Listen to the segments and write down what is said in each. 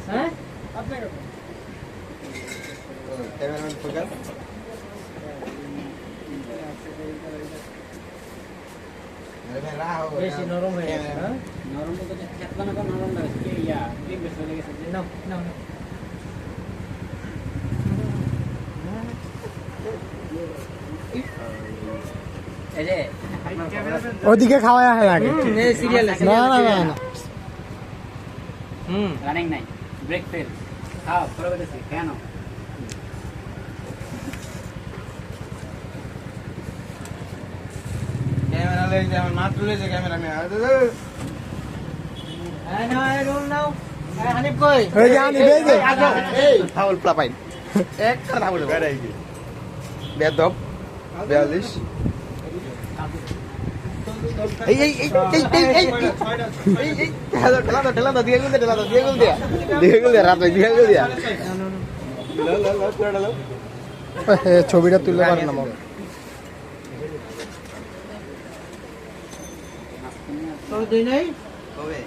হ্যাঁ cameraman focus বেশি নরম হয়ে গেছে হ্যাঁ নরম তো খেতলা না নরম লাগে কি ইয়া ক্রিম বেশি হয়ে গেছে নাও নাও এই যে ওদিকে খাওয়া হয় আগে সিরিয়াল না না না না রানিং নাই ব্রেক ফেল খাও করে বেশি কেন ক্যামেরা লেগে যায় মাত্র লেগে ক্যামেরা নিয়ে এই নাও এই রোল নাও এই হানিফ কই ওই যে আনি বেজে এই ফাউল প্লাপাইন একটা ফাউল বেড়াই গেছে বেদব 42 এই এই এই এই এই এই ঠেলা দাও দিয়ে গুল দিয়া রাত দিয়ে গুল দিয়া ল ছবিটা তুলতে পারে না মামা তোর দুই নাই কবে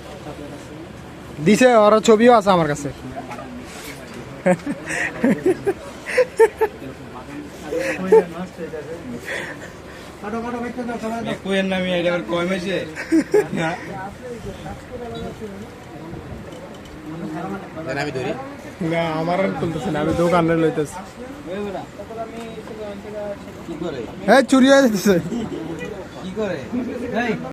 দিছে ওর ছবিও আছে আমার কাছে কাটো কাটো বাইতে দাও সবাই দাও কোয়েন নামি এটা কয় মেছে আমি ধরি না আমার আর তুলতেছে না আমি দোকানে লইতেছি কি করে হ্যাঁ চুরি হয়ে যাচ্ছে কি করে এই